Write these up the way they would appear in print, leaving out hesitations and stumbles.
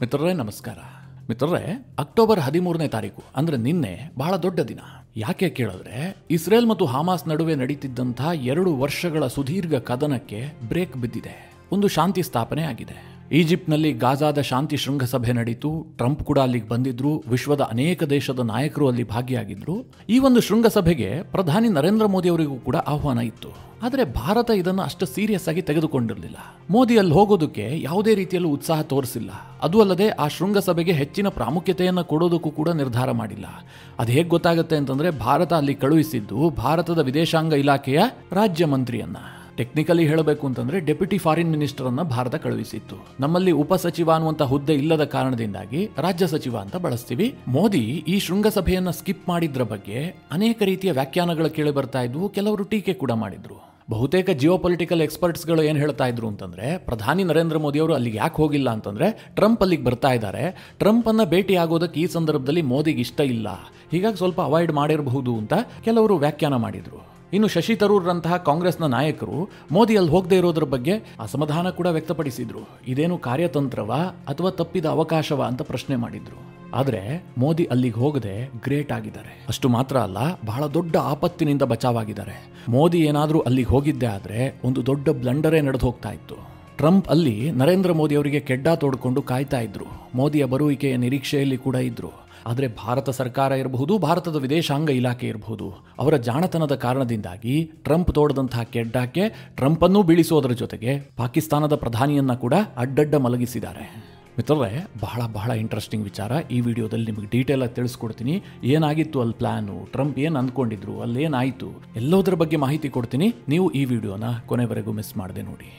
ಮಿತ್ರರೇ ನಮಸ್ಕಾರ. ಮಿತ್ರರೇ, ಅಕ್ಟೋಬರ್ 13ನೇ ತಾರೀಕು ಅಂದ್ರೆ ನಿನ್ನೆ ಬಹಳ ದೊಡ್ಡ ದಿನ. ಯಾಕೆ ಕೇಳಿದ್ರೆ ಇಸ್ರೇಲ್ ಮತ್ತು ಹಮಾಸ್ ನಡುವೆ ನಡೀತಿದ್ದಂತಹ 2 ವರ್ಷಗಳ ಸುದೀರ್ಘ ಕದನಕ್ಕೆ ಬ್ರೇಕ್ ಬಿದ್ದಿದೆ. ಒಂದು ಶಾಂತಿ ಸ್ಥಾಪನೆ ಆಗಿದೆ. ಈಜಿಪ್ಟ್ನಲ್ಲಿ ಗಾಜಾದ ಶಾಂತಿ ಶೃಂಗಸಭೆ ನಡೀತು. ಟ್ರಂಪ್ ಕೂಡ ಅಲ್ಲಿಗೆ ಬಂದಿದ್ರು. ವಿಶ್ವದ ಅನೇಕ ದೇಶದ ನಾಯಕರು ಅಲ್ಲಿ ಭಾಗಿಯಾಗಿದ್ರು. ಈ ಒಂದು ಶೃಂಗಸಭೆಗೆ ಪ್ರಧಾನಿ ನರೇಂದ್ರ ಮೋದಿ ಅವರಿಗೂ ಕೂಡ ಆಹ್ವಾನ ಇತ್ತು. ಆದರೆ ಭಾರತ ಇದನ್ನು ಅಷ್ಟು ಸೀರಿಯಸ್ ಆಗಿ ತೆಗೆದುಕೊಂಡಿರಲಿಲ್ಲ. ಮೋದಿ ಅಲ್ಲಿ ಹೋಗೋದಕ್ಕೆ ಯಾವುದೇ ರೀತಿಯಲ್ಲೂ ಉತ್ಸಾಹ ತೋರಿಸಿಲ್ಲ. ಅದು ಅಲ್ಲದೆ ಆ ಶೃಂಗಸಭೆಗೆ ಹೆಚ್ಚಿನ ಪ್ರಾಮುಖ್ಯತೆಯನ್ನು ಕೊಡೋದಕ್ಕೂ ಕೂಡ ನಿರ್ಧಾರ ಮಾಡಿಲ್ಲ. ಅದು ಹೇಗೆ ಗೊತ್ತಾಗುತ್ತೆ ಅಂತಂದ್ರೆ, ಭಾರತ ಅಲ್ಲಿ ಕಳುಹಿಸಿದ್ದು ಭಾರತದ ವಿದೇಶಾಂಗ ಇಲಾಖೆಯ ರಾಜ್ಯ ಮಂತ್ರಿಯನ್ನ. ಟೆಕ್ನಿಕಲಿ ಹೇಳಬೇಕು ಅಂತಂದ್ರೆ ಡೆಪ್ಯೂಟಿ ಫಾರಿನ್ ಮಿನಿಸ್ಟರ್ ಅನ್ನ ಭಾರತ ಕಳುಹಿಸಿತ್ತು. ನಮ್ಮಲ್ಲಿ ಉಪಸಚಿವ ಅನ್ನುವಂತ ಹುದ್ದೆ ಇಲ್ಲದ ಕಾರಣದಿಂದಾಗಿ ರಾಜ್ಯ ಸಚಿವ ಅಂತ ಬಳಸ್ತೀವಿ. ಮೋದಿ ಈ ಶೃಂಗಸಭೆಯನ್ನ ಸ್ಕಿಪ್ ಮಾಡಿದ್ರ ಬಗ್ಗೆ ಅನೇಕ ರೀತಿಯ ವ್ಯಾಖ್ಯಾನಗಳು ಕೇಳಿ ಬರ್ತಾ ಇದ್ವು. ಕೆಲವರು ಟೀಕೆ ಕೂಡ ಮಾಡಿದ್ರು. ಬಹುತೇಕ ಜಿಯೋಪೊಲಿಟಿಕಲ್ ಎಕ್ಸ್ಪರ್ಟ್ಸ್ಗಳು ಏನು ಹೇಳ್ತಾ ಇದ್ರು ಅಂತಂದ್ರೆ, ಪ್ರಧಾನಿ ನರೇಂದ್ರ ಮೋದಿ ಅವರು ಅಲ್ಲಿಗೆ ಯಾಕೆ ಹೋಗಿಲ್ಲ ಅಂತಂದ್ರೆ, ಟ್ರಂಪ್ ಅಲ್ಲಿಗೆ ಬರ್ತಾ ಇದ್ದಾರೆ. ಟ್ರಂಪ್ ಅನ್ನ ಭೇಟಿ ಆಗೋದಕ್ಕೆ ಈ ಸಂದರ್ಭದಲ್ಲಿ ಮೋದಿಗೆ ಇಷ್ಟ ಇಲ್ಲ, ಹೀಗಾಗಿ ಸ್ವಲ್ಪ ಅವಾಯ್ಡ್ ಮಾಡಿರಬಹುದು ಅಂತ ಕೆಲವರು ವ್ಯಾಖ್ಯಾನ ಮಾಡಿದ್ರು. ಇನ್ನು ಶಶಿ ತರೂರ್ರಂತಹ ಕಾಂಗ್ರೆಸ್ನ ನಾಯಕರು ಮೋದಿ ಅಲ್ಲಿ ಹೋಗದೆ ಇರೋದ್ರ ಬಗ್ಗೆ ಅಸಮಾಧಾನ ಕೂಡ ವ್ಯಕ್ತಪಡಿಸಿದ್ರು. ಇದೇನು ಕಾರ್ಯತಂತ್ರವಾ ಅಥವಾ ತಪ್ಪಿದ ಅವಕಾಶವಾ ಅಂತ ಪ್ರಶ್ನೆ ಮಾಡಿದ್ರು. ಆದ್ರೆ ಮೋದಿ ಅಲ್ಲಿಗೆ ಹೋಗದೆ ಗ್ರೇಟ್ ಆಗಿದ್ದಾರೆ. ಅಷ್ಟು ಮಾತ್ರ ಅಲ್ಲ, ಬಹಳ ದೊಡ್ಡ ಆಪತ್ತಿನಿಂದ ಬಚಾವಾಗಿದ್ದಾರೆ. ಮೋದಿ ಏನಾದ್ರೂ ಅಲ್ಲಿಗೆ ಹೋಗಿದ್ದೆ ಆದ್ರೆ ಒಂದು ದೊಡ್ಡ ಬ್ಲಂಡರೇ ನಡೆದು ಹೋಗ್ತಾ ಇತ್ತು. ಟ್ರಂಪ್ ಅಲ್ಲಿ ನರೇಂದ್ರ ಮೋದಿ ಅವರಿಗೆ ಕೆಡ್ಡ ತೋಡ್ಕೊಂಡು ಕಾಯ್ತಾ ಇದ್ರು. ಮೋದಿಯ ಬರುವಿಕೆಯ ನಿರೀಕ್ಷೆಯಲ್ಲಿ ಕೂಡ ಇದ್ರು. ಆದರೆ ಭಾರತ ಸರ್ಕಾರ ಇರಬಹುದು, ಭಾರತದ ವಿದೇಶಾಂಗ ಇಲಾಖೆ ಇರಬಹುದು, ಅವರ ಜಾಣತನದ ಕಾರಣದಿಂದಾಗಿ ಟ್ರಂಪ್ ತೋಡದಂತಹ ಕೆಡ್ಡಕ್ಕೆ ಟ್ರಂಪ್ ಅನ್ನೂ ಬೀಳಿಸೋದ್ರ ಜೊತೆಗೆ ಪಾಕಿಸ್ತಾನದ ಪ್ರಧಾನಿಯನ್ನ ಕೂಡ ಅಡ್ಡಡ್ಡ ಮಲಗಿಸಿದ್ದಾರೆ. ಮಿತ್ರರೇ, ಬಹಳ ಇಂಟ್ರೆಸ್ಟಿಂಗ್ ವಿಚಾರ. ಈ ವಿಡಿಯೋದಲ್ಲಿ ನಿಮಗೆ ಡೀಟೇಲ್ ಆಗಿ ತಿಳಿಸ್ಕೊಡ್ತೀನಿ. ಏನಾಗಿತ್ತು ಅಲ್ಲಿ ಪ್ಲಾನು, ಟ್ರಂಪ್ ಏನು ಅಂದ್ಕೊಂಡಿದ್ರು, ಅಲ್ಲೇನಾಯಿತು, ಎಲ್ಲೋದ್ರ ಬಗ್ಗೆ ಮಾಹಿತಿ ಕೊಡ್ತೀನಿ. ನೀವು ಈ ವಿಡಿಯೋನ ಕೊನೆವರೆಗೂ ಮಿಸ್ ಮಾಡದೆ ನೋಡಿ.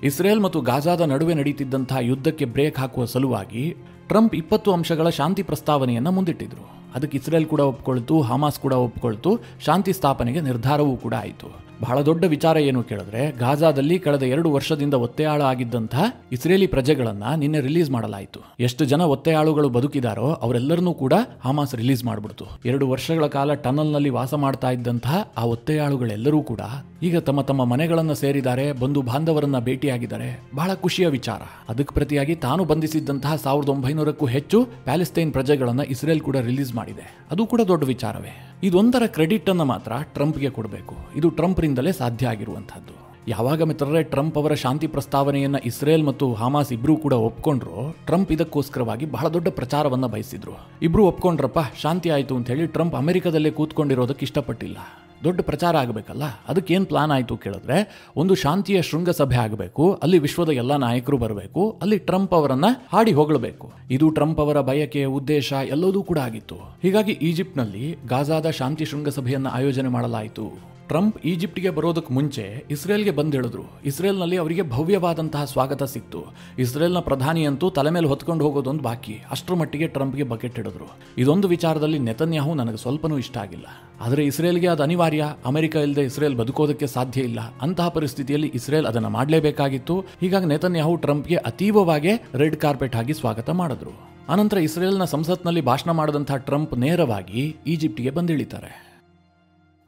ಇಸ್ರೇಲ್ ಮತ್ತು ಗಾಜಾದ ನಡುವೆ ನಡೀತಿದ್ದಂತಹ ಯುದ್ಧಕ್ಕೆ ಬ್ರೇಕ್ ಹಾಕುವ ಸಲುವಾಗಿ ಟ್ರಂಪ್ 20 ಅಂಶಗಳ ಶಾಂತಿ ಪ್ರಸ್ತಾವನೆಯನ್ನು ಮುಂದಿಟ್ಟಿದ್ರು. ಅದಕ್ಕೆ ಇಸ್ರೇಲ್ ಕೂಡ ಒಪ್ಕೊಳ್ತು, ಹಮಾಸ್ ಕೂಡ ಒಪ್ಕೊಳ್ತು. ಶಾಂತಿ ಸ್ಥಾಪನೆಗೆ ನಿರ್ಧಾರವೂ ಕೂಡ ಆಯಿತು. ಬಹಳ ದೊಡ್ಡ ವಿಚಾರ ಏನು ಕೇಳಿದ್ರೆ, ಗಾಜಾದಲ್ಲಿ ಕಳೆದ 2 ವರ್ಷದಿಂದ ಒತ್ತೆಯಾಳು ಆಗಿದ್ದಂತಹ ಇಸ್ರೇಲಿ ಪ್ರಜೆಗಳನ್ನ ನಿನ್ನೆ ರಿಲೀಸ್ ಮಾಡಲಾಯಿತು. ಎಷ್ಟು ಜನ ಒತ್ತೆಯಾಳುಗಳು ಬದುಕಿದಾರೋ ಅವರೆಲ್ಲರನ್ನೂ ಕೂಡ ಹಮಾಸ್ ರಿಲೀಸ್ ಮಾಡಿಬಿಡ್ತು. 2 ವರ್ಷಗಳ ಕಾಲ ಟನಲ್ನಲ್ಲಿ ವಾಸ ಮಾಡ್ತಾ ಇದ್ದಂತಹ ಆ ಒತ್ತೆಯಾಳುಗಳೆಲ್ಲರೂ ಕೂಡ ಈಗ ತಮ್ಮ ತಮ್ಮ ಮನೆಗಳನ್ನ ಸೇರಿದ್ದಾರೆ, ಬಂಧು ಬಾಂಧವರನ್ನ ಭೇಟಿಯಾಗಿದ್ದಾರೆ. ಬಹಳ ಖುಷಿಯ ವಿಚಾರ. ಅದಕ್ಕೆ ಪ್ರತಿಯಾಗಿ ತಾನು ಬಂಧಿಸಿದ್ದಂತಹ 1900ಕ್ಕೂ ಹೆಚ್ಚು ಪ್ಯಾಲೆಸ್ತೈನ್ ಪ್ರಜೆಗಳನ್ನ ಇಸ್ರೇಲ್ ಕೂಡ ರಿಲೀಸ್ ಮಾಡಿದೆ. ಅದು ಕೂಡ ದೊಡ್ಡ ವಿಚಾರವೇ. ಇದೊಂದರ ಕ್ರೆಡಿಟ್ ಅನ್ನು ಮಾತ್ರ ಟ್ರಂಪ್ಗೆ ಕೊಡಬೇಕು. ಇದು ಟ್ರಂಪ್ರಿಂದಲೇ ಸಾಧ್ಯ ಆಗಿರುವಂತಹದ್ದು. ಯಾವಾಗ ಮಿತ್ರರೇ ಟ್ರಂಪ್ ಅವರ ಶಾಂತಿ ಪ್ರಸ್ತಾವನೆಯನ್ನ ಇಸ್ರೇಲ್ ಮತ್ತು ಹಮಾಸ್ ಇಬ್ರು ಕೂಡ ಒಪ್ಕೊಂಡ್ರು, ಟ್ರಂಪ್ ಇದಕ್ಕೋಸ್ಕರವಾಗಿ ಬಹಳ ದೊಡ್ಡ ಪ್ರಚಾರವನ್ನ ಬಯಸಿದ್ರು. ಇಬ್ರು ಒಪ್ಕೊಂಡ್ರಪ್ಪ, ಶಾಂತಿ ಆಯ್ತು ಅಂತ ಹೇಳಿ ಟ್ರಂಪ್ ಅಮೆರಿಕದಲ್ಲೇ ಕೂತ್ಕೊಂಡಿರೋದಕ್ಕೆ ಇಷ್ಟಪಟ್ಟಿಲ್ಲ. ದೊಡ್ಡ ಪ್ರಚಾರ ಆಗಬೇಕಲ್ಲ. ಅದಕ್ಕೆ ಏನು ಪ್ಲಾನ್ ಆಯಿತು ಕೇಳಿದ್ರೆ, ಒಂದು ಶಾಂತಿಯ ಶೃಂಗಸಭೆ ಆಗಬೇಕು, ಅಲ್ಲಿ ವಿಶ್ವದ ಎಲ್ಲ ನಾಯಕರು ಬರಬೇಕು, ಅಲ್ಲಿ ಟ್ರಂಪ್ ಅವರನ್ನ ಹಾಡಿ ಹೊಗಳಬೇಕು. ಇದು ಟ್ರಂಪ್ ಅವರ ಬಯಕೆ, ಉದ್ದೇಶ ಎಲ್ಲದೂ ಕೂಡ ಆಗಿತ್ತು. ಹೀಗಾಗಿ ಈಜಿಪ್ಟ್ನಲ್ಲಿ ಗಾಜಾದ ಶಾಂತಿ ಶೃಂಗಸಭೆಯನ್ನು ಆಯೋಜನೆ ಮಾಡಲಾಯಿತು. ಟ್ರಂಪ್ ಈಜಿಪ್ಟ್ಗೆ ಬರೋದಕ್ಕೆ ಮುಂಚೆ ಇಸ್ರೇಲ್ಗೆ ಬಂದಿಳಿದ್ರು. ಇಸ್ರೇಲ್ನಲ್ಲಿ ಅವರಿಗೆ ಭವ್ಯವಾದಂತಹ ಸ್ವಾಗತ ಸಿಕ್ತು. ಇಸ್ರೇಲ್ನ ಪ್ರಧಾನಿಯಂತೂ ತಲೆ ಮೇಲೆ ಹೊತ್ಕೊಂಡು ಹೋಗೋದೊಂದು ಬಾಕಿ. ಅಷ್ಟರ ಮಟ್ಟಿಗೆ ಟ್ರಂಪ್ಗೆ ಬಕೆಟ್ ಹಿಡಿದ್ರು. ಇದೊಂದು ವಿಚಾರದಲ್ಲಿ ನೆತನ್ಯಾಹು ನನಗೆ ಸ್ವಲ್ಪನೂ ಇಷ್ಟ ಆಗಿಲ್ಲ. ಆದರೆ ಇಸ್ರೇಲ್ಗೆ ಅದು ಅನಿವಾರ್ಯ. ಅಮೆರಿಕ ಇಲ್ಲದೆ ಇಸ್ರೇಲ್ ಬದುಕೋದಕ್ಕೆ ಸಾಧ್ಯ ಇಲ್ಲ. ಅಂತಹ ಪರಿಸ್ಥಿತಿಯಲ್ಲಿ ಇಸ್ರೇಲ್ ಅದನ್ನು ಮಾಡಲೇಬೇಕಾಗಿತ್ತು. ಹೀಗಾಗಿ ನೆತನ್ಯಾಹು ಟ್ರಂಪ್ಗೆ ಅತೀವವಾಗಿ ರೆಡ್ ಕಾರ್ಪೆಟ್ ಆಗಿ ಸ್ವಾಗತ ಮಾಡಿದ್ರು. ಅನಂತರ ಇಸ್ರೇಲ್ನ ಸಂಸತ್ನಲ್ಲಿ ಭಾಷಣ ಮಾಡಿದಂತಹ ಟ್ರಂಪ್ ನೇರವಾಗಿ ಈಜಿಪ್ಟ್ಗೆ ಬಂದಿಳಿತಾರೆ.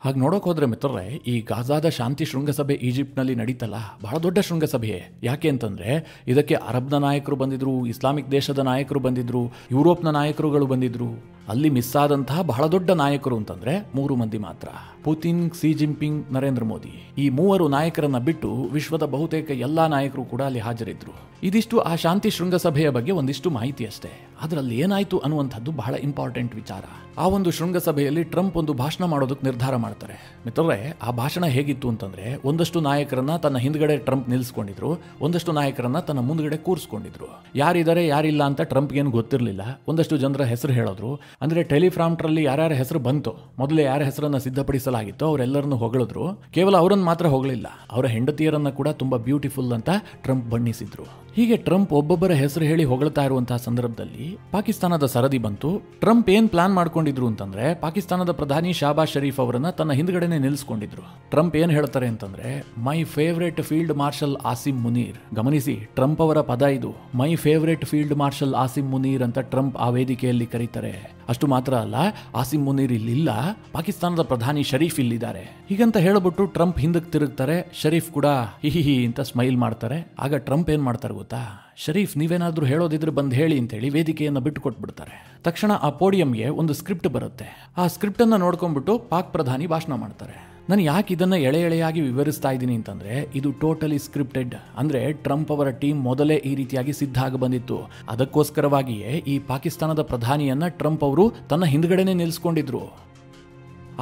ಹಾಗೆ ನೋಡೋಕೆ ಹೋದ್ರೆ ಮಿತ್ರರೇ, ಈ ಗಾಜಾದ ಶಾಂತಿ ಶೃಂಗಸಭೆ ಈಜಿಪ್ಟ್ನಲ್ಲಿ ನಡೀತಲ್ಲ, ಬಹಳ ದೊಡ್ಡ ಶೃಂಗಸಭೆ. ಯಾಕೆ ಅಂತಂದ್ರೆ ಇದಕ್ಕೆ ಅರಬ್ನ ನಾಯಕರು ಬಂದಿದ್ರು, ಇಸ್ಲಾಮಿಕ್ ದೇಶದ ನಾಯಕರು ಬಂದಿದ್ರು, ಯುರೋಪ್ನ ನಾಯಕರುಗಳು ಬಂದಿದ್ರು. ಅಲ್ಲಿ ಮಿಸ್ ಆದಂತಹ ಬಹಳ ದೊಡ್ಡ ನಾಯಕರು ಅಂತಂದ್ರೆ 3 ಮಂದಿ ಮಾತ್ರ: Putin, Xi Jinping, Narendra Modi. ಈ 3 ನಾಯಕರನ್ನ ಬಿಟ್ಟು ವಿಶ್ವದ ಬಹುತೇಕ ಎಲ್ಲಾ ನಾಯಕರು ಕೂಡ ಅಲ್ಲಿ ಹಾಜರಿದ್ರು. ಇದಿಷ್ಟು ಆ ಶಾಂತಿ ಶೃಂಗಸಭೆಯ ಬಗ್ಗೆ ಒಂದಿಷ್ಟು ಮಾಹಿತಿ ಅಷ್ಟೇ. ಅದರಲ್ಲಿ ಏನಾಯ್ತು ಅನ್ನುವಂಥದ್ದು ಬಹಳ ಇಂಪಾರ್ಟೆಂಟ್ ವಿಚಾರ. ಆ ಒಂದು ಶೃಂಗಸಭೆಯಲ್ಲಿ ಟ್ರಂಪ್ ಒಂದು ಭಾಷಣ ಮಾಡೋದಕ್ಕೆ ನಿರ್ಧಾರ ಮಾಡ್ತಾರೆ. ಮಿತ್ರರೇ, ಆ ಭಾಷಣ ಹೇಗಿತ್ತು ಅಂತಂದ್ರೆ, ಒಂದಷ್ಟು ನಾಯಕರನ್ನ ತನ್ನ ಹಿಂದ್ಗಡೆ ಟ್ರಂಪ್ ನಿಲ್ಲಿಸ್ಕೊಂಡಿದ್ರು, ಒಂದಷ್ಟು ನಾಯಕರನ್ನ ತನ್ನ ಮುಂದ್ಗಡೆ ಕೂರಿಸ್ಕೊಂಡಿದ್ರು. ಯಾರಿದ್ದಾರೆ ಯಾರಿಲ್ಲ ಅಂತ ಟ್ರಂಪ್ಗೇನು ಗೊತ್ತಿರಲಿಲ್ಲ. ಒಂದಷ್ಟು ಜನರ ಹೆಸರು ಹೇಳೋದ್ರು. ಅಂದ್ರೆ ಟೆಲಿಫ್ರಾಂಪ್ಟರಲ್ಲಿ ಯಾರ್ಯಾರ ಹೆಸರು ಬಂತು, ಮೊದಲೇ ಯಾರ ಹೆಸರನ್ನ ಸಿದ್ಧಪಡಿಸಲಾಗಿತ್ತು ಅವರೆಲ್ಲರನ್ನು ಹೊಗಳಿದ್ರು. ಕೇವಲ ಅವರನ್ನು ಮಾತ್ರ ಹೊಗಳಿಲ್ಲ, ಅವರ ಹೆಂಡತಿಯರನ್ನ ಕೂಡ ತುಂಬಾ ಬ್ಯೂಟಿಫುಲ್ ಅಂತ ಟ್ರಂಪ್ ಬಣ್ಣಿಸಿದ್ರು. ಹೀಗೆ ಟ್ರಂಪ್ ಒಬ್ಬೊಬ್ಬರ ಹೆಸರು ಹೇಳಿ ಹೊಗಳ್ತಾ ಇರುವಂತಹ ಸಂದರ್ಭದಲ್ಲಿ ಪಾಕಿಸ್ತಾನದ ಸರದಿ ಬಂತು. ಟ್ರಂಪ್ ಏನ್ ಪ್ಲಾನ್ ಮಾಡ್ಕೊಂಡಿದ್ರು ಅಂತಂದ್ರೆ, ಪಾಕಿಸ್ತಾನದ ಪ್ರಧಾನಿ ಶಾಬಾಜ್ ಶರೀಫ್ ಅವರನ್ನ ತನ್ನ ಹಿಂದ್ಗಡೆನೆ ನಿಲ್ಲಿಸ್ಕೊಂಡಿದ್ರು. ಟ್ರಂಪ್ ಏನ್ ಹೇಳ್ತಾರೆ ಅಂತಂದ್ರೆ, my favourite field marshal Asim Munir. ಗಮನಿಸಿ, ಟ್ರಂಪ್ ಅವರ ಪದ ಇದು. My favourite field marshal Asim Munir ಅಂತ ಟ್ರಂಪ್ ಆ ವೇದಿಕೆಯಲ್ಲಿ ಕರೀತಾರೆ. ಅಷ್ಟು ಮಾತ್ರ ಅಲ್ಲ, ಆಸಿಮ್ ಮುನೀರ್ ಇಲ್ಲಿಲ್ಲ, ಪಾಕಿಸ್ತಾನದ ಪ್ರಧಾನಿ ಶರೀಫ್ ಇಲ್ಲಿದ್ದಾರೆ. ಹೀಗಂತ ಹೇಳ್ಬಿಟ್ಟು ಟ್ರಂಪ್ ಹಿಂದಕ್ಕೆ ತಿರುಗ್ತಾರೆ. ಶರೀಫ್ ಕೂಡ ಹಿಹಿಹಿ ಅಂತ ಸ್ಮೈಲ್ ಮಾಡ್ತಾರೆ. ಆಗ ಟ್ರಂಪ್ ಏನ್ ಮಾಡ್ತಾರೆ ಗೊತ್ತಾ, ಶರೀಫ್ ನೀವೇನಾದ್ರೂ ಹೇಳೋದಿದ್ರೆ ಬಂದು ಹೇಳಿ ಅಂತೇಳಿ ವೇದಿಕೆಯನ್ನು ಬಿಟ್ಟು ಕೊಟ್ಬಿಡ್ತಾರೆ. ತಕ್ಷಣ ಆ ಪೋಡಿಯಂಗೆ ಒಂದು ಸ್ಕ್ರಿಪ್ಟ್ ಬರುತ್ತೆ. ಆ ಸ್ಕ್ರಿಪ್ಟ್ ಅನ್ನ ನೋಡ್ಕೊಂಡ್ಬಿಟ್ಟು ಪಾಕ್ ಪ್ರಧಾನಿ ಭಾಷಣ ಮಾಡ್ತಾರೆ. ನಾನು ಯಾಕೆ ಇದನ್ನ ಎಳೆ ಎಳೆಯಾಗಿ ವಿವರಿಸ್ತಾ ಇದ್ದೀನಿ ಅಂತಂದ್ರೆ, ಇದು ಟೋಟಲಿ ಸ್ಕ್ರಿಪ್ಟೆಡ್. ಅಂದ್ರೆ ಟ್ರಂಪ್ ಅವರ ಟೀಮ್ ಮೊದಲೇ ಈ ರೀತಿಯಾಗಿ ಸಿದ್ಧ ಆಗಿ ಬಂದಿತ್ತು. ಅದಕ್ಕೋಸ್ಕರವಾಗಿಯೇ ಈ ಪಾಕಿಸ್ತಾನದ ಪ್ರಧಾನಿಯನ್ನ ಟ್ರಂಪ್ ಅವರು ತನ್ನ ಹಿಂದ್ಗಡೆನೆ ನಿಲ್ಲಿಸ್ಕೊಂಡಿದ್ರು.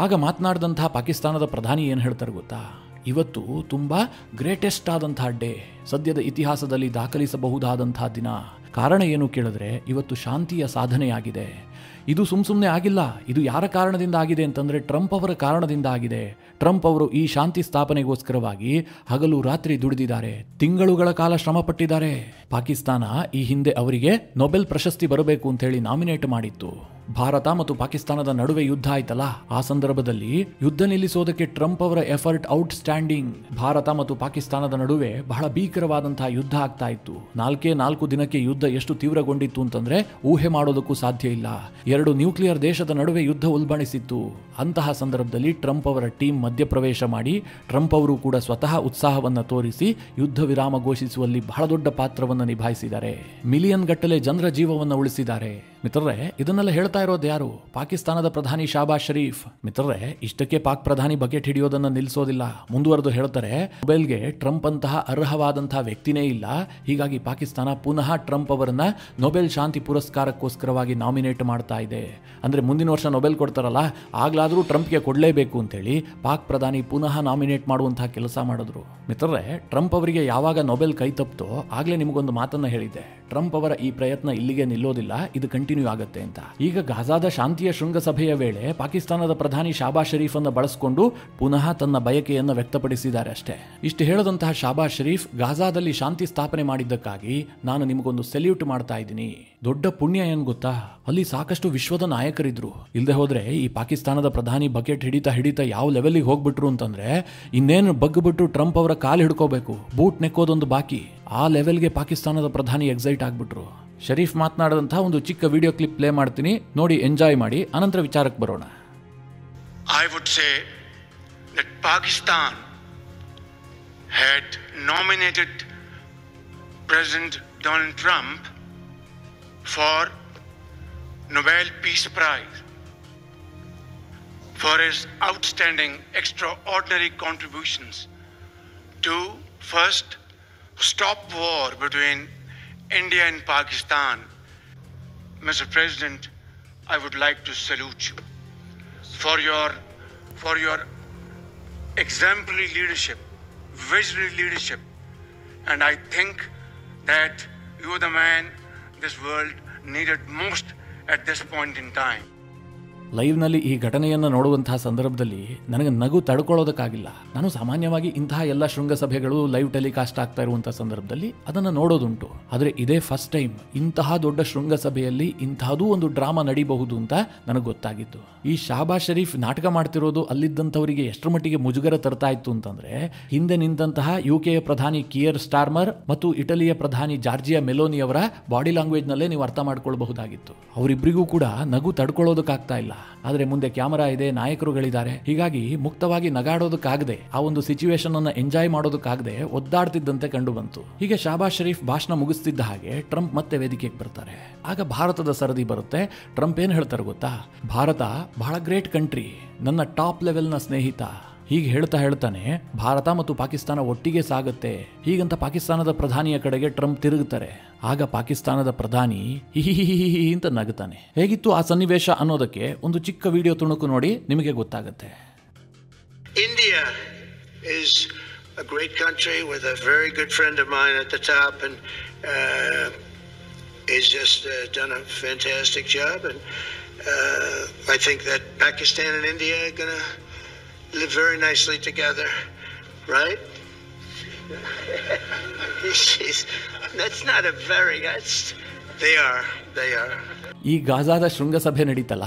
ಆಗ ಮಾತನಾಡಿದಂತಹ ಪಾಕಿಸ್ತಾನದ ಪ್ರಧಾನಿ ಏನ್ ಹೇಳ್ತಾರೆ ಗೊತ್ತಾ, ಇವತ್ತು ತುಂಬಾ ಗ್ರೇಟೆಸ್ಟ್ ಆದಂತಹ ಡೇ, ಸದ್ಯದ ಇತಿಹಾಸದಲ್ಲಿ ದಾಖಲಿಸಬಹುದಾದಂತಹ ದಿನ. ಕಾರಣ ಏನು ಕೇಳಿದ್ರೆ, ಇವತ್ತು ಶಾಂತಿಯ ಸಾಧನೆಯಾಗಿದೆ. ಇದು ಸುಮ್ಮನೆ ಆಗಿಲ್ಲ. ಇದು ಯಾರ ಕಾರಣದಿಂದ ಆಗಿದೆ ಅಂತಂದ್ರೆ ಟ್ರಂಪ್ ಅವರ ಕಾರಣದಿಂದ ಆಗಿದೆ. ಟ್ರಂಪ್ ಅವರು ಈ ಶಾಂತಿ ಸ್ಥಾಪನೆಗೋಸ್ಕರವಾಗಿ ಹಗಲು ರಾತ್ರಿ ದುಡಿದಿದ್ದಾರೆ, ತಿಂಗಳುಗಳ ಕಾಲ ಶ್ರಮ ಪಟ್ಟಿದ್ದಾರೆ. ಪಾಕಿಸ್ತಾನ ಈ ಹಿಂದೆ ಅವರಿಗೆ ನೊಬೆಲ್ ಪ್ರಶಸ್ತಿ ಬರಬೇಕು ಅಂತ ಹೇಳಿ ನಾಮಿನೇಟ್ ಮಾಡಿತ್ತು. ಭಾರತ ಮತ್ತು ಪಾಕಿಸ್ತಾನದ ನಡುವೆ ಯುದ್ಧ ಆಯ್ತಲ್ಲ, ಆ ಸಂದರ್ಭದಲ್ಲಿ ಯುದ್ಧ ನಿಲ್ಲಿಸೋದಕ್ಕೆ ಟ್ರಂಪ್ ಅವರ ಎಫರ್ಟ್ ಔಟ್ ಸ್ಟ್ಯಾಂಡಿಂಗ್. ಭಾರತ ಮತ್ತು ಪಾಕಿಸ್ತಾನದ ನಡುವೆ ಬಹಳ ಭೀಕರವಾದಂತಹ ಯುದ್ಧ ಆಗ್ತಾ ಇತ್ತು. 4 ದಿನಕ್ಕೆ ಯುದ್ಧ ಎಷ್ಟು ತೀವ್ರಗೊಂಡಿತ್ತು ಅಂತಂದ್ರೆ ಊಹೆ ಮಾಡೋದಕ್ಕೂ ಸಾಧ್ಯ ಇಲ್ಲ. 2 ನ್ಯೂಕ್ಲಿಯರ್ ದೇಶದ ನಡುವೆ ಯುದ್ಧ ಉಲ್ಬಣಿಸಿತ್ತು. ಅಂತಹ ಸಂದರ್ಭದಲ್ಲಿ ಟ್ರಂಪ್ ಅವರ ಟೀಮ್ ಮಧ್ಯಪ್ರವೇಶ ಮಾಡಿ, ಟ್ರಂಪ್ ಅವರು ಕೂಡ ಸ್ವತಃ ಉತ್ಸಾಹವನ್ನ ತೋರಿಸಿ ಯುದ್ಧ ವಿರಾಮ ಘೋಷಿಸುವಲ್ಲಿ ಬಹಳ ದೊಡ್ಡ ಪಾತ್ರವನ್ನು ನಿಭಾಯಿಸಿದ್ದಾರೆ. ಮಿಲಿಯನ್ ಗಟ್ಟಲೆ ಜನರ ಜೀವವನ್ನು ಉಳಿಸಿದ್ದಾರೆ. ಮಿತ್ರರೇ, ಇದನ್ನೆಲ್ಲ ಹೇಳ್ತಾ ಇರೋದು ಯಾರು? ಪಾಕಿಸ್ತಾನದ ಪ್ರಧಾನಿ ಶಾಬಾಜ್ ಶರೀಫ್. ಮಿತ್ರರೇ, ಇಷ್ಟಕ್ಕೆ ಪಾಕ್ ಪ್ರಧಾನಿ ಬಕೆಟ್ ಹಿಡಿಯೋದನ್ನ ನಿಲ್ಲಿಸೋದಿಲ್ಲ. ಮುಂದುವರೆದು ಹೇಳ್ತಾರೆ, ನೊಬೆಲ್ಗೆ ಟ್ರಂಪ್ ಅಂತಹ ಅರ್ಹವಾದಂತಹ ವ್ಯಕ್ತಿನೇ ಇಲ್ಲ. ಹೀಗಾಗಿ ಪಾಕಿಸ್ತಾನ ಪುನಃ ಟ್ರಂಪ್ ಅವರನ್ನ ನೊಬೆಲ್ ಶಾಂತಿ ಪುರಸ್ಕಾರಕ್ಕೋಸ್ಕರವಾಗಿ ನಾಮಿನೇಟ್ ಮಾಡ್ತಾ ಇದೆ. ಅಂದ್ರೆ ಮುಂದಿನ ವರ್ಷ ನೊಬೆಲ್ ಕೊಡ್ತಾರಲ್ಲ, ಆಗ್ಲಾದ್ರೂ ಟ್ರಂಪ್ಗೆ ಕೊಡಲೇಬೇಕು ಅಂತೇಳಿ ಪಾಕ್ ಪ್ರಧಾನಿ ಪುನಃ ನಾಮಿನೇಟ್ ಮಾಡುವಂತಹ ಕೆಲಸ ಮಾಡಿದ್ರು. ಮಿತ್ರರೇ, ಟ್ರಂಪ್ ಅವರಿಗೆ ಯಾವಾಗ ನೊಬೆಲ್ ಕೈ ತಪ್ತೋ ಆಗ್ಲೇ ನಿಮಗೊಂದು ಮಾತನ್ನ ಹೇಳಿದ್ದೆ, ಟ್ರಂಪ್ ಅವರ ಈ ಪ್ರಯತ್ನ ಇಲ್ಲಿಗೆ ನಿಲ್ಲೋದಿಲ್ಲ, ಇದು ಕಂಟಿನ್ಯೂ ಆಗುತ್ತೆ ಅಂತ. ಈಗ ಗಾಜಾದ ಶಾಂತಿಯ ಶೃಂಗಸಭೆಯ ವೇಳೆ ಪಾಕಿಸ್ತಾನದ ಪ್ರಧಾನಿ ಶಾಬಾಜ್ ಶರೀಫ್ ಅನ್ನು ಬಳಸಿಕೊಂಡು ಪುನಃ ತನ್ನ ಬಯಕೆಯನ್ನು ವ್ಯಕ್ತಪಡಿಸಿದ್ದಾರೆ ಅಷ್ಟೇ. ಇಷ್ಟು ಹೇಳದಂತಹ ಶಾಬಾಜ್ ಶರೀಫ್ ಗಾಜಾದಲ್ಲಿ ಶಾಂತಿ ಸ್ಥಾಪನೆ ಮಾಡಿದ್ದಕ್ಕಾಗಿ ನಾನು ನಿಮಗೊಂದು ಸೆಲ್ಯೂಟ್ ಮಾಡ್ತಾ ಇದ್ದೀನಿ. ದೊಡ್ಡ ಪುಣ್ಯ ಏನ್ ಗೊತ್ತಾ, ಅಲ್ಲಿ ಸಾಕಷ್ಟು ವಿಶ್ವದ ನಾಯಕರಿದ್ರು. ಇಲ್ಲದೆ ಹೋದ್ರೆ ಈ ಪಾಕಿಸ್ತಾನದ ಪ್ರಧಾನಿ ಬಕೆಟ್ ಹಿಡಿತಾ ಯಾವ ಲೆವೆಲ್ಗೆ ಹೋಗ್ಬಿಟ್ರು ಅಂತಂದ್ರೆ, ಇನ್ನೇನು ಬಗ್ಬಿಟ್ಟು ಟ್ರಂಪ್ ಅವರ ಕಾಲು ಹಿಡ್ಕೋಬೇಕು, ಬೂಟ್ ನೆಕ್ಕೋದೊಂದು ಬಾಕಿ. ಆ ಲೆವೆಲ್ಗೆ ಪಾಕಿಸ್ತಾನದ ಪ್ರಧಾನಿ ಎಕ್ಸೈಟ್ ಆಗ್ಬಿಟ್ರು. ಶರೀಫ್ ಮಾತನಾಡಿದಂತಹ ಒಂದು ಚಿಕ್ಕ ವಿಡಿಯೋ ಕ್ಲಿಪ್ ಪ್ಲೇ ಮಾಡ್ತೀನಿ, ನೋಡಿ, ಎಂಜಾಯ್ ಮಾಡಿ, ಅನಂತರ ವಿಚಾರಕ್ಕೆ ಬರೋಣ. I would say that Pakistan had nominated President Donald Trump for Nobel Peace Prize for his outstanding, extraordinary contributions to first stop war between India and Pakistan. Mr. President, I would like to salute you for your exemplary leadership, visionary leadership, and I think that you are the man this world needed most at this point in time. ಲೈವ್ನಲ್ಲಿ ಈ ಘಟನೆಯನ್ನು ನೋಡುವಂತಹ ಸಂದರ್ಭದಲ್ಲಿ ನನಗೆ ನಗು ತಡ್ಕೊಳ್ಳೋದಕ್ಕಾಗಿಲ್ಲ. ನಾನು ಸಾಮಾನ್ಯವಾಗಿ ಇಂತಹ ಎಲ್ಲ ಶೃಂಗಸಭೆಗಳು ಲೈವ್ ಟೆಲಿಕಾಸ್ಟ್ ಆಗ್ತಾ ಇರುವಂತಹ ಸಂದರ್ಭದಲ್ಲಿ ಅದನ್ನು ನೋಡೋದುಂಟು. ಆದರೆ ಇದೇ ಫಸ್ಟ್ ಟೈಮ್ ಇಂತಹ ದೊಡ್ಡ ಶೃಂಗಸಭೆಯಲ್ಲಿ ಇಂತಹದೂ ಒಂದು ಡ್ರಾಮಾ ನಡೀಬಹುದು ಅಂತ ನನಗೆ ಗೊತ್ತಾಗಿತ್ತು. ಈ ಶಾಬಾಜ್ ಶರೀಫ್ ನಾಟಕ ಮಾಡ್ತಿರೋದು ಅಲ್ಲಿದ್ದಂಥವರಿಗೆ ಎಷ್ಟರ ಮಟ್ಟಿಗೆ ಮುಜುಗರ ತರ್ತಾ ಇತ್ತು ಅಂತಂದ್ರೆ, ಹಿಂದೆ ನಿಂತಹ ಯುಕೆಯ ಪ್ರಧಾನಿ ಕಿಯರ್ ಸ್ಟಾರ್ಮರ್ ಮತ್ತು ಇಟಲಿಯ ಪ್ರಧಾನಿ ಜಾರ್ಜಿಯಾ ಮೆಲೋನಿ ಅವರ ಬಾಡಿ ಲ್ಯಾಂಗ್ವೇಜ್ ನಲ್ಲೇ ನೀವು ಅರ್ಥ ಮಾಡ್ಕೊಳ್ಬಹುದಾಗಿತ್ತು. ಅವರಿಬ್ಬರಿಗೂ ಕೂಡ ನಗು ತಡ್ಕೊಳ್ಳೋದಕ್ಕಾಗ್ತಾ ಇಲ್ಲ. ಆದ್ರೆ ಮುಂದೆ ಕ್ಯಾಮರಾ ಇದೆ, ನಾಯಕರುಗಳಿದ್ದಾರೆ, ಹೀಗಾಗಿ ಮುಕ್ತವಾಗಿ ನಗಾಡೋದಕ್ಕಾಗದೆ, ಆ ಒಂದು ಸಿಚುವೇಶನ್ ಅನ್ನ ಎಂಜಾಯ್ ಮಾಡೋದಕ್ಕಾಗದೆ ಒದ್ದಾಡ್ತಿದ್ದಂತೆ ಕಂಡು ಬಂತು. ಹೀಗೆ ಶಾಬಾಜ್ ಶರೀಫ್ ಭಾಷಣ ಮುಗಿಸ್ತಿದ್ದ ಹಾಗೆ ಟ್ರಂಪ್ ಮತ್ತೆ ವೇದಿಕೆಗೆ ಬರ್ತಾರೆ. ಆಗ ಭಾರತದ ಸರದಿ ಬರುತ್ತೆ. ಟ್ರಂಪ್ ಏನ್ ಹೇಳ್ತಾರೆ ಗೊತ್ತಾ, ಭಾರತ ಬಹಳ ಗ್ರೇಟ್ ಕಂಟ್ರಿ, ನನ್ನ ಟಾಪ್ ಲೆವೆಲ್ನ ಸ್ನೇಹಿತ. ಹೀಗೆ ಹೇಳ್ತಾನೆ ಭಾರತ ಮತ್ತು ಪಾಕಿಸ್ತಾನ ಒಟ್ಟಿಗೆ ಸಾಗುತ್ತೆ. ಹೀಗಂತ ಪಾಕಿಸ್ತಾನದ ಪ್ರಧಾನಿಯ ಕಡೆಗೆ ಟ್ರಂಪ್ ತಿರುಗುತ್ತಾರೆ. ಆಗ ಪಾಕಿಸ್ತಾನದ ಪ್ರಧಾನಿ ಹಿಹಿಹಿಹಿಹಿ ಅಂತ ನಗುತ್ತಾನೆ. ಹೇಗಿತ್ತು ಆ ಸನ್ನಿವೇಶ ಅನ್ನೋದಕ್ಕೆ ಒಂದು ಚಿಕ್ಕ ವಿಡಿಯೋ ತುಣುಕು ನೋಡಿ, ನಿಮಗೆ ಗೊತ್ತಾಗುತ್ತೆ. India is a great country with a very good friend of mine at the top, and he's just done a fantastic job, and I think that Pakistan and India are going to live very nicely together, right? That's not a very, they are. ಈ ಗಾಜಾದ ಶೃಂಗಸಭೆ ನಡೀತಲ್ಲ,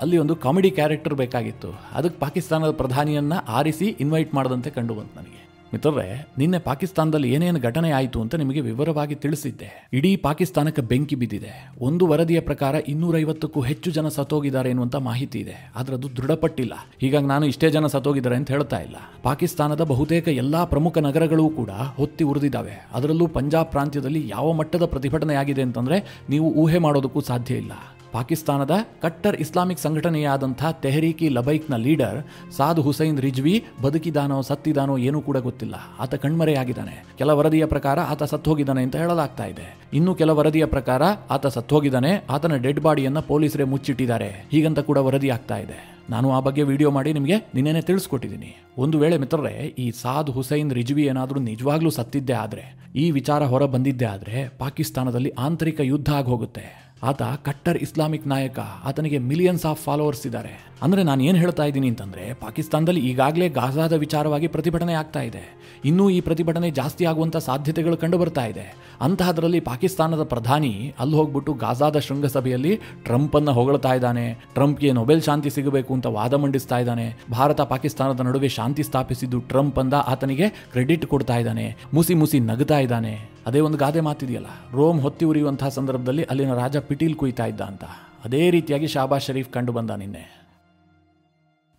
ಅಲ್ಲಿ ಒಂದು comedy character ಬೇಕಾಗಿತ್ತು. ಅದಕ್ಕೆ ಪಾಕಿಸ್ತಾನದ ಪ್ರಧಾನಿಯನ್ನ ಆರಿಸಿ invite ಮಾಡದಂತೆ ಕಂಡು ಬಂತು ನನಗೆ. ಮಿತ್ರರೇ, ನಿನ್ನೆ ಪಾಕಿಸ್ತಾನದಲ್ಲಿ ಏನೇನು ಘಟನೆ ಆಯಿತು ಅಂತ ನಿಮಗೆ ವಿವರವಾಗಿ ತಿಳಿಸಿದ್ದೆ. ಇಡೀ ಪಾಕಿಸ್ತಾನಕ್ಕೆ ಬೆಂಕಿ ಬಿದ್ದಿದೆ. ಒಂದು ವರದಿಯ ಪ್ರಕಾರ 250ಕ್ಕೂ ಹೆಚ್ಚು ಜನ ಸತ್ತೋಗಿದ್ದಾರೆ ಎನ್ನುವಂತ ಮಾಹಿತಿ ಇದೆ. ಆದ್ರೆ ಅದು ದೃಢಪಟ್ಟಿಲ್ಲ. ಹೀಗಾಗಿ ನಾನು ಇಷ್ಟೇ ಜನ ಸತ್ತೋಗಿದ್ದಾರೆ ಅಂತ ಹೇಳ್ತಾ ಇಲ್ಲ. ಪಾಕಿಸ್ತಾನದ ಬಹುತೇಕ ಎಲ್ಲಾ ಪ್ರಮುಖ ನಗರಗಳು ಕೂಡ ಹೊತ್ತಿ ಉರಿದಿದ್ದಾವೆ. ಅದರಲ್ಲೂ ಪಂಜಾಬ್ ಪ್ರಾಂತ್ಯದಲ್ಲಿ ಯಾವ ಮಟ್ಟದ ಪ್ರತಿಭಟನೆ ಆಗಿದೆ ಅಂತಂದ್ರೆ ನೀವು ಊಹೆ ಮಾಡೋದಕ್ಕೂ ಸಾಧ್ಯ ಇಲ್ಲ. ಪಾಕಿಸ್ತಾನದ ಕಟ್ಟರ್ ಇಸ್ಲಾಮಿಕ್ ಸಂಘಟನೆಯಾದಂಥ ತೆಹರೀಕಿ ಲಬೈಕ್ನ ಲೀಡರ್ ಸಾದ್ ಹುಸೈನ್ ರಿಜ್ವಿ ಬದುಕಿದಾನೋ ಸತ್ತಿದಾನೋ ಏನೂ ಕೂಡ ಗೊತ್ತಿಲ್ಲ. ಆತ ಕಣ್ಮರೆಯಾಗಿದ್ದಾನೆ. ಕೆಲ ವರದಿಯ ಪ್ರಕಾರ ಆತ ಸತ್ತೋಗಿದ್ದಾನೆ ಅಂತ ಹೇಳಲಾಗ್ತಾ ಇದೆ. ಇನ್ನು ಕೆಲ ವರದಿಯ ಪ್ರಕಾರ ಆತ ಸತ್ತೋಗಿದ್ದಾನೆ, ಆತನ ಡೆಡ್ ಬಾಡಿಯನ್ನ ಪೊಲೀಸರೇ ಮುಚ್ಚಿಟ್ಟಿದ್ದಾರೆ ಹೀಗಂತ ಕೂಡ ವರದಿ ಆಗ್ತಾ ಇದೆ. ನಾನು ಆ ಬಗ್ಗೆ ವಿಡಿಯೋ ಮಾಡಿ ನಿಮಗೆ ನಿನ್ನೆನೆ ತಿಳಿಸ್ಕೊಟ್ಟಿದ್ದೀನಿ. ಒಂದು ವೇಳೆ ಮಿತ್ರರೇ, ಈ ಸಾದ್ ಹುಸೈನ್ ರಿಜ್ವಿ ಏನಾದರೂ ನಿಜವಾಗ್ಲೂ ಸತ್ತಿದ್ದೇ ಆದ್ರೆ, ಈ ವಿಚಾರ ಹೊರ ಬಂದಿದ್ದೇ ಆದ್ರೆ ಪಾಕಿಸ್ತಾನದಲ್ಲಿ ಆಂತರಿಕ ಯುದ್ಧ ಆಗಿ ಹೋಗುತ್ತೆ. ಆತ ಕಟ್ಟರ್ ಇಸ್ಲಾಮಿಕ್ ನಾಯಕ. ಆತನಿಗೆ ಮಿಲಿಯನ್ಸ್ ಆಫ್ ಫಾಲೋವರ್ಸ್ ಇದ್ದಾರೆ. ಅಂದ್ರೆ ನಾನು ಏನು ಹೇಳ್ತಾ ಇದ್ದೀನಿ ಅಂತಂದ್ರೆ, ಪಾಕಿಸ್ತಾನದಲ್ಲಿ ಈಗಾಗಲೇ ಗಾಜಾದ ವಿಚಾರವಾಗಿ ಪ್ರತಿಭಟನೆ ಆಗ್ತಾ ಇದೆ. ಇನ್ನೂ ಈ ಪ್ರತಿಭಟನೆ ಜಾಸ್ತಿ ಆಗುವಂತ ಸಾಧ್ಯತೆಗಳು ಕಂಡು ಬರ್ತಾ ಇದೆ. ಅಂತಹದ್ರಲ್ಲಿ ಪಾಕಿಸ್ತಾನದ ಪ್ರಧಾನಿ ಅಲ್ಲಿ ಹೋಗ್ಬಿಟ್ಟು ಗಾಜಾದ ಶೃಂಗಸಭೆಯಲ್ಲಿ ಟ್ರಂಪ್ ಅನ್ನ ಹೊಗಳ್ತಾ ಇದ್ದಾನೆ. ಟ್ರಂಪ್ಗೆ ನೊಬೆಲ್ ಶಾಂತಿ ಸಿಗಬೇಕು ಅಂತ ವಾದ ಮಂಡಿಸ್ತಾ ಇದ್ದಾನೆ. ಭಾರತ ಪಾಕಿಸ್ತಾನದ ನಡುವೆ ಶಾಂತಿ ಸ್ಥಾಪಿಸಿದ್ದು ಟ್ರಂಪ್ ಅಂದ ಆತನಿಗೆ ಕ್ರೆಡಿಟ್ ಕೊಡ್ತಾ ಇದ್ದಾನೆ. ಮುಸಿ ಮುಸಿ ನಗ್ತಾ ಇದ್ದಾನೆ. ಅದೇ ಒಂದು ಗಾದೆ ಮಾತಿದೆಯಲ್ಲ, ರೋಮ್ ಹೊತ್ತಿ ಉರಿಯುವಂತಹ ಸಂದರ್ಭದಲ್ಲಿ ಅಲ್ಲಿನ ರಾಜ ಪಿಟೀಲ್ ಕುಯ್ತಾ ಇದ್ದ ಅಂತ. ಅದೇ ರೀತಿಯಾಗಿ ಶಾಬಾಜ್ ಶರೀಫ್ ಕಂಡು ಬಂದ ನಿನ್ನೆ.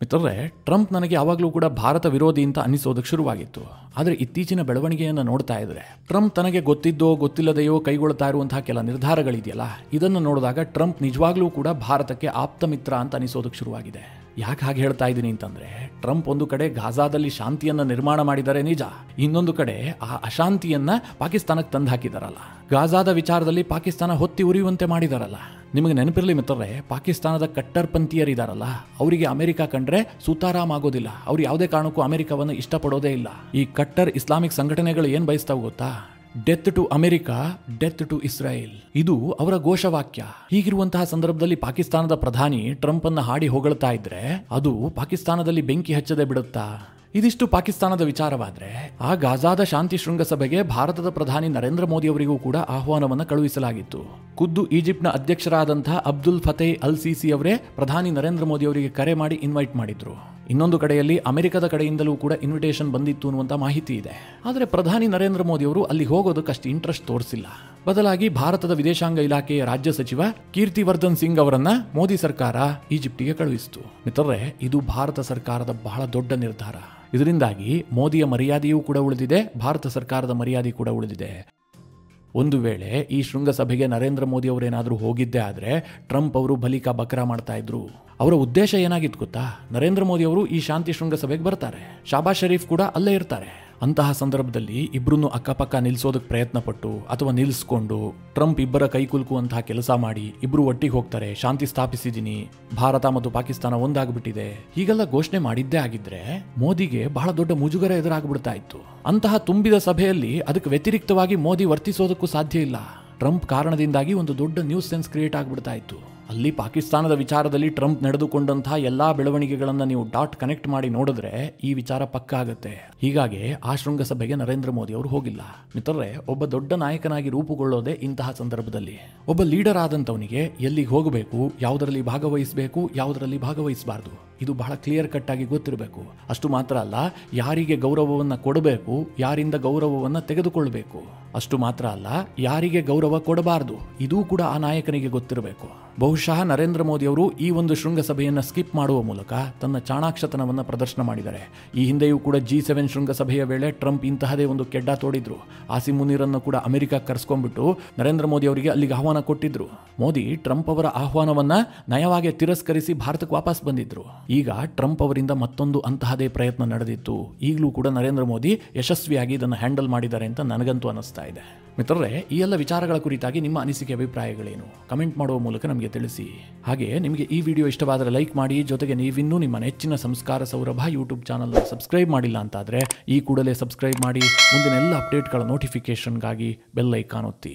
ಮಿತ್ರರೇ, ಟ್ರಂಪ್ ನನಗೆ ಯಾವಾಗಲೂ ಕೂಡ ಭಾರತ ವಿರೋಧಿ ಅಂತ ಅನಿಸೋದಕ್ಕೆ ಶುರುವಾಗಿತ್ತು. ಆದರೆ ಇತ್ತೀಚಿನ ಬೆಳವಣಿಗೆಯನ್ನು ನೋಡ್ತಾ ಇದ್ರೆ ಟ್ರಂಪ್ ತನಗೆ ಗೊತ್ತಿದ್ದೋ ಗೊತ್ತಿಲ್ಲದೆಯೋ ಕೈಗೊಳ್ತಾ ಇರುವಂತಹ ಕೆಲ ನಿರ್ಧಾರಗಳಿದೆಯಲ್ಲ, ಇದನ್ನು ನೋಡಿದಾಗ ಟ್ರಂಪ್ ನಿಜವಾಗ್ಲೂ ಕೂಡ ಭಾರತಕ್ಕೆ ಆಪ್ತ ಮಿತ್ರ ಅಂತ ಅನಿಸೋದಕ್ಕೆ ಶುರುವಾಗಿದೆ. ಯಾಕೆ ಹಾಗೆ ಹೇಳ್ತಾ ಇದ್ದೀನಿ ಅಂತಂದ್ರೆ, ಟ್ರಂಪ್ ಒಂದು ಕಡೆ ಗಾಜಾದಲ್ಲಿ ಶಾಂತಿಯನ್ನ ನಿರ್ಮಾಣ ಮಾಡಿದರೆ ನಿಜ, ಇನ್ನೊಂದು ಕಡೆ ಆ ಅಶಾಂತಿಯನ್ನ ಪಾಕಿಸ್ತಾನಕ್ಕೆ ತಂದು ಹಾಕಿದಾರಲ್ಲ. ಗಾಜಾದ ವಿಚಾರದಲ್ಲಿ ಪಾಕಿಸ್ತಾನ ಹೊತ್ತಿ ಉರಿಯುವಂತೆ ಮಾಡಿದಾರಲ್ಲ. ನಿಮಗೆ ನೆನಪಿರಲಿ ಮಿತ್ರರೇ, ಪಾಕಿಸ್ತಾನದ ಕಟ್ಟರ್ ಪಂಥೀಯರಿದಾರಲ್ಲ, ಅವರಿಗೆ ಅಮೆರಿಕ ಕಂಡ್ರೆ ಸುತಾರಾಮ್ ಆಗೋದಿಲ್ಲ. ಅವ್ರು ಯಾವುದೇ ಕಾರಣಕ್ಕೂ ಅಮೆರಿಕವನ್ನು ಇಷ್ಟಪಡೋದೇ ಇಲ್ಲ. ಈ ಕಟ್ಟರ್ ಇಸ್ಲಾಮಿಕ್ ಸಂಘಟನೆಗಳು ಏನ್ ಬಯಸ್ತಾವ ಗೊತ್ತಾ? Death to America, death to Israel. ಇದು ಅವರ ಘೋಷವಾಕ್ಯ. ಹೀಗಿರುವಂತಹ ಸಂದರ್ಭದಲ್ಲಿ ಪಾಕಿಸ್ತಾನದ ಪ್ರಧಾನಿ ಟ್ರಂಪ್ ಅನ್ನ ಹಾಡಿ ಹೊಗಳ್ತಾ ಇದ್ರೆ ಅದು ಪಾಕಿಸ್ತಾನದಲ್ಲಿ ಬೆಂಕಿ ಹಚ್ಚದೆ ಬಿಡುತ್ತಾ? ಇದಿಷ್ಟು ಪಾಕಿಸ್ತಾನದ ವಿಚಾರವಾದ್ರೆ, ಆ ಗಾಜಾದ ಶಾಂತಿ ಶೃಂಗಸಭೆಗೆ ಭಾರತದ ಪ್ರಧಾನಿ ನರೇಂದ್ರ ಮೋದಿ ಅವರಿಗೂ ಕೂಡ ಆಹ್ವಾನವನ್ನು ಕಳುಹಿಸಲಾಗಿತ್ತು. ಖುದ್ದು ಈಜಿಪ್ಟ್ನ ಅಧ್ಯಕ್ಷರಾದಂತಹ ಅಬ್ದುಲ್ ಫತೇ ಅಲ್ ಸಿಸಿ ಅವರೇ ಪ್ರಧಾನಿ ನರೇಂದ್ರ ಮೋದಿ ಅವರಿಗೆ ಕರೆ ಮಾಡಿ ಇನ್ವೈಟ್ ಮಾಡಿದ್ರು. ಇನ್ನೊಂದು ಕಡೆಯಲ್ಲಿ ಅಮೆರಿಕದ ಕಡೆಯಿಂದಲೂ ಕೂಡ ಇನ್ವಿಟೇಷನ್ ಬಂದಿತ್ತು ಅನ್ನುವಂತ ಮಾಹಿತಿ ಇದೆ. ಆದರೆ ಪ್ರಧಾನಿ ನರೇಂದ್ರ ಮೋದಿ ಅವರು ಅಲ್ಲಿ ಹೋಗೋದಕ್ಕಷ್ಟು ಇಂಟ್ರೆಸ್ಟ್ ತೋರಿಸಿಲ್ಲ. ಬದಲಾಗಿ ಭಾರತದ ವಿದೇಶಾಂಗ ಇಲಾಖೆಯ ರಾಜ್ಯ ಸಚಿವ ಕೀರ್ತಿವರ್ಧನ್ ಸಿಂಗ್ ಅವರನ್ನ ಮೋದಿ ಸರ್ಕಾರ ಈಜಿಪ್ಟಿಗೆ ಕಳುಹಿಸಿತು. ಮಿತ್ರರೇ, ಇದು ಭಾರತ ಸರ್ಕಾರದ ಬಹಳ ದೊಡ್ಡ ನಿರ್ಧಾರ. ಇದರಿಂದಾಗಿ ಮೋದಿಯ ಮರ್ಯಾದೆಯೂ ಕೂಡ ಉಳಿದಿದೆ, ಭಾರತ ಸರ್ಕಾರದ ಮರ್ಯಾದೆ ಕೂಡ ಉಳಿದಿದೆ. ಒಂದು ವೇಳೆ ಈ ಶೃಂಗಸಭೆಗೆ ನರೇಂದ್ರ ಮೋದಿ ಅವರೇನಾದರೂ ಹೋಗಿದ್ದೇ ಆದ್ರೆ ಟ್ರಂಪ್ ಅವರು ಬಲಿಕ ಬಕ್ರಾ ಮಾಡ್ತಾ ಇದ್ರು. ಅವರ ಉದ್ದೇಶ ಏನಾಗಿತ್ತು ಗೊತ್ತಾ? ನರೇಂದ್ರ ಮೋದಿ ಅವರು ಈ ಶಾಂತಿ ಶೃಂಗಸಭೆಗೆ ಬರ್ತಾರೆ, ಶಾಬಾಜ್ ಶರೀಫ್ ಕೂಡ ಅಲ್ಲೇ ಇರ್ತಾರೆ. ಅಂತಹ ಸಂದರ್ಭದಲ್ಲಿ ಇಬ್ಬರನ್ನು ಅಕ್ಕಪಕ್ಕ ನಿಲ್ಲಿಸೋದಕ್ಕೆ ಪ್ರಯತ್ನ ಪಟ್ಟು ಅಥವಾ ನಿಲ್ಲಿಸ್ಕೊಂಡು ಟ್ರಂಪ್ ಇಬ್ಬರ ಕೈ ಕುಲುಕುವಂತಹ ಕೆಲಸ ಮಾಡಿ ಇಬ್ರು ಒಟ್ಟಿಗೆ ಹೋಗ್ತಾರೆ. ಶಾಂತಿ ಸ್ಥಾಪಿಸಿದ್ದೀನಿ, ಭಾರತ ಮತ್ತು ಪಾಕಿಸ್ತಾನ ಒಂದಾಗ್ಬಿಟ್ಟಿದೆ, ಹೀಗೆಲ್ಲ ಘೋಷಣೆ ಮಾಡಿದ್ದೇ ಆಗಿದ್ರೆ ಮೋದಿಗೆ ಬಹಳ ದೊಡ್ಡ ಮುಜುಗರ ಎದುರಾಗ್ಬಿಡ್ತಾ ಇತ್ತು. ಅಂತಹ ತುಂಬಿದ ಸಭೆಯಲ್ಲಿ ಅದಕ್ಕೆ ವ್ಯತಿರಿಕ್ತವಾಗಿ ಮೋದಿ ವರ್ತಿಸೋದಕ್ಕೂ ಸಾಧ್ಯ ಇಲ್ಲ. ಟ್ರಂಪ್ ಕಾರಣದಿಂದಾಗಿ ಒಂದು ದೊಡ್ಡ ನ್ಯೂಸ್ ಸೆನ್ಸ್ ಕ್ರಿಯೇಟ್ ಆಗ್ಬಿಡ್ತಾ ಇತ್ತು. ಅಲ್ಲಿ ಪಾಕಿಸ್ತಾನದ ವಿಚಾರದಲ್ಲಿ ಟ್ರಂಪ್ ನಡೆದುಕೊಂಡಂತಹ ಎಲ್ಲಾ ಬೆಳವಣಿಗೆಗಳನ್ನ ನೀವು ಡಾಟ್ ಕನೆಕ್ಟ್ ಮಾಡಿ ನೋಡಿದ್ರೆ ಈ ವಿಚಾರ ಪಕ್ಕ ಆಗುತ್ತೆ. ಹೀಗಾಗಿ ಆ ಶೃಂಗಸಭೆಗೆ ನರೇಂದ್ರ ಮೋದಿ ಅವರು ಹೋಗಿಲ್ಲ. ಮಿತ್ರರೇ, ಒಬ್ಬ ದೊಡ್ಡ ನಾಯಕನಾಗಿ ರೂಪುಗೊಳ್ಳೋದೇ ಇಂತಹ ಸಂದರ್ಭದಲ್ಲಿ. ಒಬ್ಬ ಲೀಡರ್ ಆದಂತವನಿಗೆ ಎಲ್ಲಿಗೆ ಹೋಗಬೇಕು, ಯಾವುದರಲ್ಲಿ ಭಾಗವಹಿಸಬೇಕು, ಯಾವುದರಲ್ಲಿ ಭಾಗವಹಿಸಬಾರದು, ಇದು ಬಹಳ ಕ್ಲಿಯರ್ ಕಟ್ ಆಗಿ ಗೊತ್ತಿರಬೇಕು. ಅಷ್ಟು ಮಾತ್ರ ಅಲ್ಲ, ಯಾರಿಗೆ ಗೌರವವನ್ನ ಕೊಡಬೇಕು, ಯಾರಿಂದ ಗೌರವವನ್ನ ತೆಗೆದುಕೊಳ್ಳಬೇಕು, ಅಷ್ಟು ಮಾತ್ರ ಅಲ್ಲ, ಯಾರಿಗೆ ಗೌರವ ಕೊಡಬಾರದು, ಇದೂ ಕೂಡ ಆ ನಾಯಕನಿಗೆ ಗೊತ್ತಿರಬೇಕು. ಬಹುಶಃ ನರೇಂದ್ರ ಮೋದಿ ಅವರು ಈ ಒಂದು ಶೃಂಗಸಭೆಯನ್ನು ಸ್ಕಿಪ್ ಮಾಡುವ ಮೂಲಕ ತನ್ನ ಚಾಣಾಕ್ಷತನವನ್ನು ಪ್ರದರ್ಶನ ಮಾಡಿದ್ದಾರೆ. ಈ ಹಿಂದೆಯೂ ಕೂಡ G7 ಶೃಂಗಸಭೆಯ ವೇಳೆ ಟ್ರಂಪ್ ಇಂತಹದೇ ಒಂದು ಕೆಡ್ಡ ತೋಡಿದ್ರು. ಆಸಿಮ್ ಮುನೀರನ್ನು ಕೂಡ ಅಮೆರಿಕಕ್ಕೆ ಕರೆಸ್ಕೊಂಡ್ಬಿಟ್ಟು ನರೇಂದ್ರ ಮೋದಿ ಅವರಿಗೆ ಅಲ್ಲಿಗೆ ಆಹ್ವಾನ ಕೊಟ್ಟಿದ್ರು. ಮೋದಿ ಟ್ರಂಪ್ ಅವರ ಆಹ್ವಾನವನ್ನ ನಯವಾಗಿ ತಿರಸ್ಕರಿಸಿ ಭಾರತಕ್ಕೆ ವಾಪಸ್ ಬಂದಿದ್ರು. ಈಗ ಟ್ರಂಪ್ ಅವರಿಂದ ಮತ್ತೊಂದು ಅಂತಹದೇ ಪ್ರಯತ್ನ ನಡೆದಿತ್ತು. ಈಗಲೂ ಕೂಡ ನರೇಂದ್ರ ಮೋದಿ ಯಶಸ್ವಿಯಾಗಿ ಇದನ್ನು ಹ್ಯಾಂಡಲ್ ಮಾಡಿದ್ದಾರೆ ಅಂತ ನನಗಂತೂ ಅನಿಸ್ತಾ ಇದೆ. ಮಿತ್ರರೇ, ಈ ಎಲ್ಲ ವಿಚಾರಗಳ ಕುರಿತಾಗಿ ನಿಮ್ಮ ಅನಿಸಿಕೆ ಅಭಿಪ್ರಾಯಗಳೇನು? ಕಮೆಂಟ್ ಮಾಡುವ ಮೂಲಕ ನಮಗೆ ತಿಳಿಸಿ. ಹಾಗೆ ನಿಮಗೆ ಈ ವಿಡಿಯೋ ಇಷ್ಟವಾದರೆ ಲೈಕ್ ಮಾಡಿ. ಜೊತೆಗೆ ನೀವಿನ್ನೂ ನಿಮ್ಮ ನೆಚ್ಚಿನ ಸಂಸ್ಕಾರ ಸೌರಭ ಯೂಟ್ಯೂಬ್ ಚಾನಲ್ನ ಸಬ್ಸ್ಕ್ರೈಬ್ ಮಾಡಿಲ್ಲ ಅಂತಾದರೆ ಈ ಕೂಡಲೇ ಸಬ್ಸ್ಕ್ರೈಬ್ ಮಾಡಿ. ಮುಂದಿನ ಎಲ್ಲ ಅಪ್ಡೇಟ್ಗಳ ನೋಟಿಫಿಕೇಷನ್ಗಾಗಿ ಬೆಲ್ ಐಕಾನ್ ಒತ್ತಿ.